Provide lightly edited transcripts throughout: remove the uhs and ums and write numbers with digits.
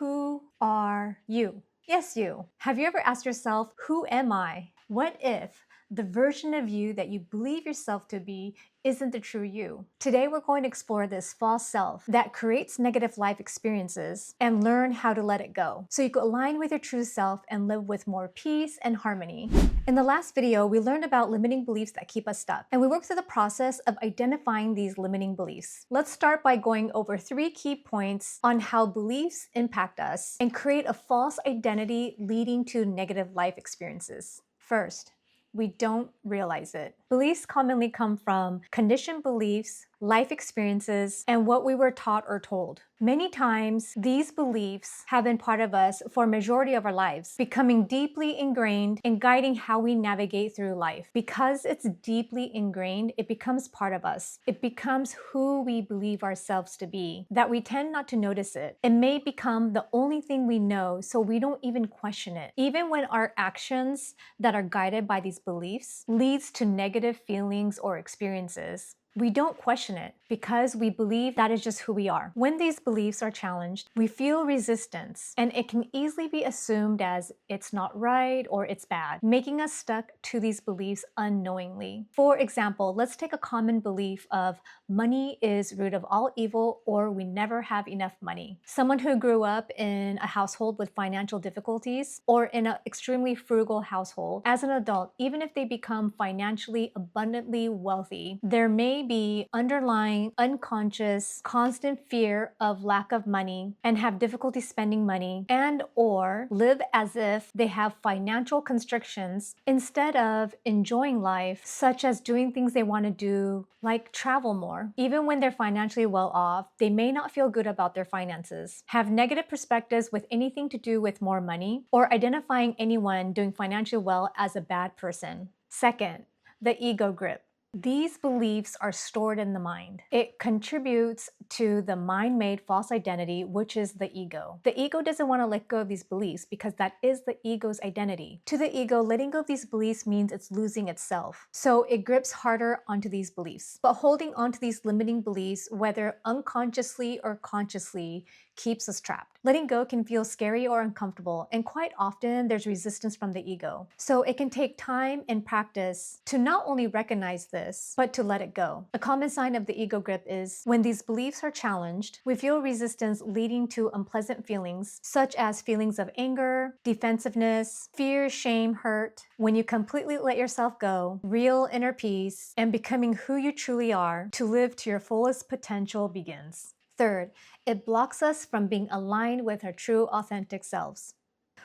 Who are you? Yes, you. Have you ever asked yourself, who am I? What if the version of you that you believe yourself to be isn't the true you? Today, we're going to explore this false self that creates negative life experiences and learn how to let it go so you can align with your true self and live with more peace and harmony. In the last video, we learned about limiting beliefs that keep us stuck, and we worked through the process of identifying these limiting beliefs. Let's start by going over 3 key points on how beliefs impact us and create a false identity leading to negative life experiences. First, we don't realize it. Beliefs commonly come from conditioned beliefs, life experiences, and what we were taught or told. Many times, these beliefs have been part of us for a majority of our lives, becoming deeply ingrained and guiding how we navigate through life. Because it's deeply ingrained, it becomes part of us. It becomes who we believe ourselves to be, that we tend not to notice it. It may become the only thing we know, so we don't even question it. Even when our actions that are guided by these beliefs leads to negative feelings or experiences, we don't question it because we believe that is just who we are. When these beliefs are challenged, we feel resistance, and it can easily be assumed as it's not right or it's bad, making us stuck to these beliefs unknowingly. For example, let's take a common belief of money is root of all evil or we never have enough money. Someone who grew up in a household with financial difficulties or in an extremely frugal household, as an adult, even if they become financially abundantly wealthy, there may be underlying unconscious constant fear of lack of money and have difficulty spending money, and or live as if they have financial constrictions instead of enjoying life, such as doing things they want to do, like travel more. Even when they're financially well off, they may not feel good about their finances, have negative perspectives with anything to do with more money, or identifying anyone doing financially well as a bad person. Second, the ego grip. These beliefs are stored in the mind. It contributes to the mind-made false identity, which is the ego. The ego doesn't want to let go of these beliefs because that is the ego's identity. To the ego, letting go of these beliefs means it's losing itself. So it grips harder onto these beliefs. But holding onto these limiting beliefs, whether unconsciously or consciously, keeps us trapped. Letting go can feel scary or uncomfortable, and quite often there's resistance from the ego. So it can take time and practice to not only recognize this, but to let it go. A common sign of the ego grip is when these beliefs are challenged, we feel resistance leading to unpleasant feelings, such as feelings of anger, defensiveness, fear, shame, hurt. When you completely let yourself go, real inner peace, and becoming who you truly are to live to your fullest potential begins. Third, it blocks us from being aligned with our true authentic selves.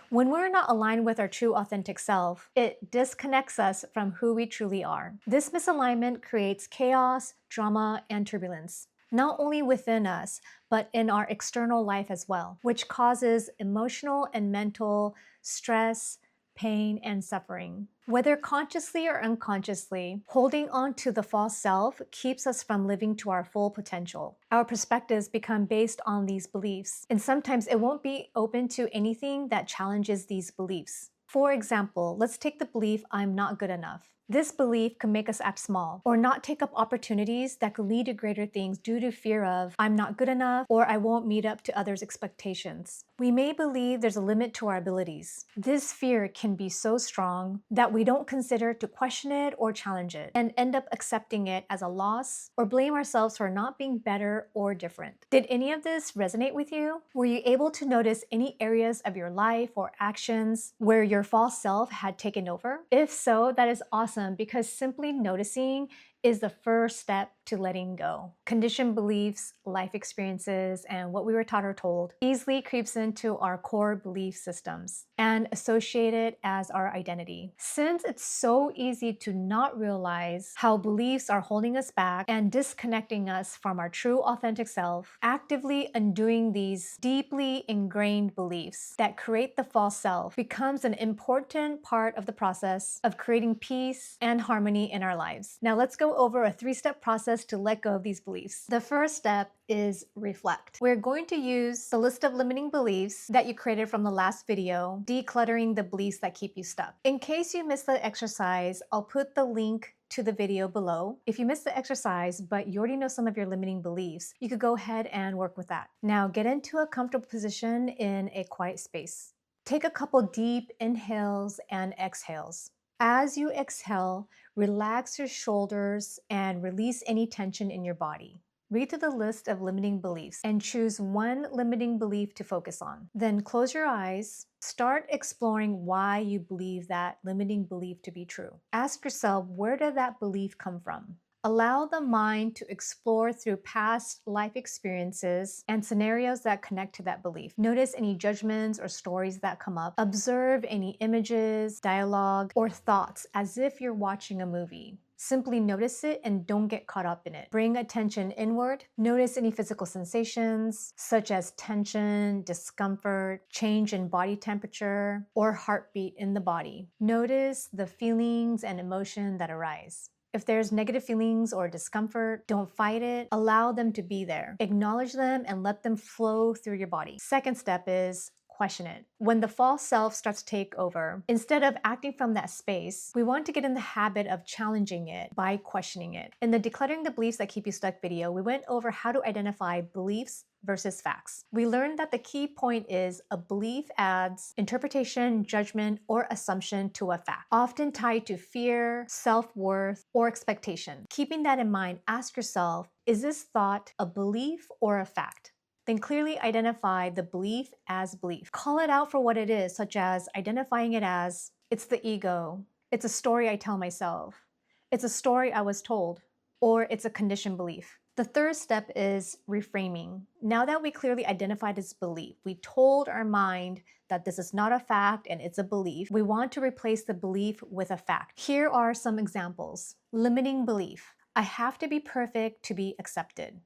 When we're not aligned with our true authentic self, it disconnects us from who we truly are. This misalignment creates chaos, drama, and turbulence, not only within us, but in our external life as well, which causes emotional and mental stress, pain, and suffering. Whether consciously or unconsciously, holding on to the false self keeps us from living to our full potential. Our perspectives become based on these beliefs, and sometimes it won't be open to anything that challenges these beliefs. For example, let's take the belief, I'm not good enough. This belief can make us act small or not take up opportunities that could lead to greater things due to fear of, I'm not good enough, or I won't meet up to others' expectations. We may believe there's a limit to our abilities. This fear can be so strong that we don't consider to question it or challenge it and end up accepting it as a loss or blame ourselves for not being better or different. Did any of this resonate with you? Were you able to notice any areas of your life or actions where your false self had taken over? If so, that is awesome, because simply noticing is the first step to letting go. Conditioned beliefs, life experiences, and what we were taught or told easily creeps into our core belief systems and associate it as our identity. Since it's so easy to not realize how beliefs are holding us back and disconnecting us from our true authentic self, actively undoing these deeply ingrained beliefs that create the false self becomes an important part of the process of creating peace and harmony in our lives. Now let's go over a 3-step process process to let go of these beliefs. The first step is reflect. We're going to use the list of limiting beliefs that you created from the last video, decluttering the beliefs that keep you stuck. In case you missed the exercise, I'll put the link to the video below. If you missed the exercise, but you already know some of your limiting beliefs, you could go ahead and work with that. Now get into a comfortable position in a quiet space. Take a couple deep inhales and exhales. As you exhale, relax your shoulders and release any tension in your body. Read through the list of limiting beliefs and choose one limiting belief to focus on. Then close your eyes. Start exploring why you believe that limiting belief to be true. Ask yourself, where did that belief come from? Allow the mind to explore through past life experiences and scenarios that connect to that belief. Notice any judgments or stories that come up. Observe any images, dialogue, or thoughts as if you're watching a movie. Simply notice it and don't get caught up in it. Bring attention inward. Notice any physical sensations such as tension, discomfort, change in body temperature, or heartbeat in the body. Notice the feelings and emotion that arise. If there's negative feelings or discomfort, don't fight it. Allow them to be there. Acknowledge them and let them flow through your body. Second step is question it. When the false self starts to take over, instead of acting from that space, we want to get in the habit of challenging it by questioning it. In the Decluttering the Beliefs That Keep You Stuck video, we went over how to identify beliefs versus facts. We learned that the key point is a belief adds interpretation, judgment, or assumption to a fact, often tied to fear, self-worth, or expectation. Keeping that in mind, ask yourself, is this thought a belief or a fact? Then clearly identify the belief as belief. Call it out for what it is, such as identifying it as, it's the ego, it's a story I tell myself, it's a story I was told, or it's a conditioned belief. The third step is reframing. Now that we clearly identified this belief, we told our mind that this is not a fact and it's a belief, we want to replace the belief with a fact. Here are some examples. Limiting belief. I have to be perfect to be accepted.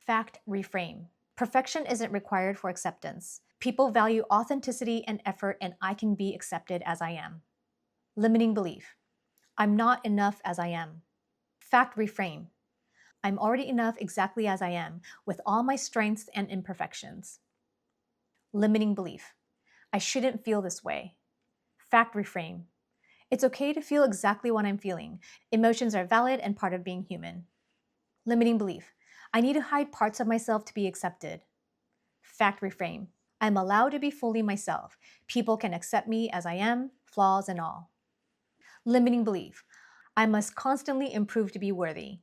Fact, reframe. Perfection isn't required for acceptance. People value authenticity and effort, and I can be accepted as I am. Limiting belief. I'm not enough as I am. Fact, reframe. I'm already enough exactly as I am, with all my strengths and imperfections. Limiting belief. I shouldn't feel this way. Fact, reframe. It's okay to feel exactly what I'm feeling. Emotions are valid and part of being human. Limiting belief. I need to hide parts of myself to be accepted. Fact, reframe. I'm allowed to be fully myself. People can accept me as I am, flaws and all. Limiting belief. I must constantly improve to be worthy.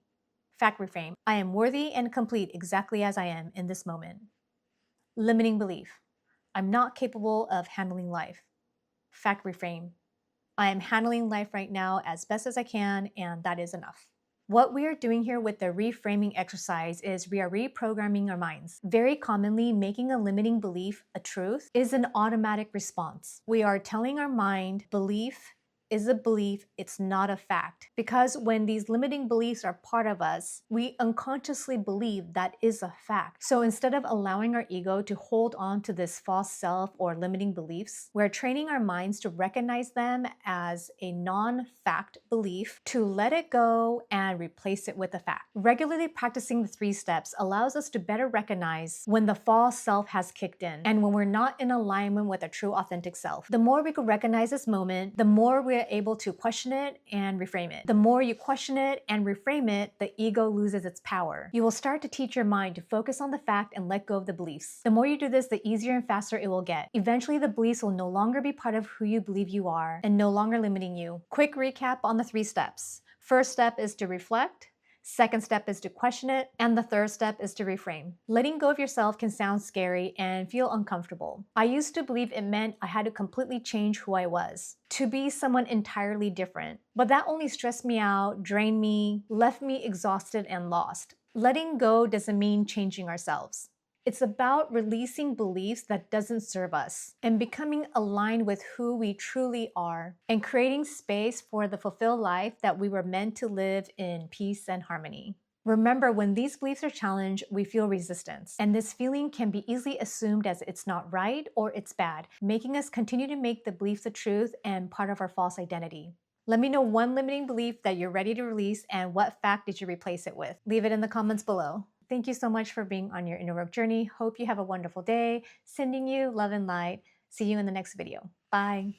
Fact, reframe. I am worthy and complete exactly as I am in this moment. Limiting belief. I'm not capable of handling life. Fact, reframe. I am handling life right now as best as I can, and that is enough. What we are doing here with the reframing exercise is we are reprogramming our minds. Very commonly, making a limiting belief a truth is an automatic response. We are telling our mind belief is a belief, it's not a fact. Because when these limiting beliefs are part of us, we unconsciously believe that is a fact. So instead of allowing our ego to hold on to this false self or limiting beliefs, we're training our minds to recognize them as a non-fact belief, to let it go and replace it with a fact. Regularly practicing the 3 steps allows us to better recognize when the false self has kicked in and when we're not in alignment with a true authentic self. The more we can recognize this moment, the more we're able to question it and reframe it. The more you question it and reframe it, the ego loses its power. You will start to teach your mind to focus on the fact and let go of the beliefs. The more you do this, the easier and faster it will get. Eventually, the beliefs will no longer be part of who you believe you are and no longer limiting you. Quick recap on the 3 steps. First step is to reflect. Second step is to question it, and the third step is to reframe. Letting go of yourself can sound scary and feel uncomfortable. I used to believe it meant I had to completely change who I was, to be someone entirely different. But that only stressed me out, drained me, left me exhausted and lost. Letting go doesn't mean changing ourselves. It's about releasing beliefs that doesn't serve us and becoming aligned with who we truly are and creating space for the fulfilled life that we were meant to live in peace and harmony. Remember, when these beliefs are challenged, we feel resistance, and this feeling can be easily assumed as it's not right or it's bad, making us continue to make the beliefs the truth and part of our false identity. Let me know one limiting belief that you're ready to release and what fact did you replace it with. Leave it in the comments below. Thank you so much for being on your inner work journey. Hope you have a wonderful day. Sending you love and light. See you in the next video. Bye.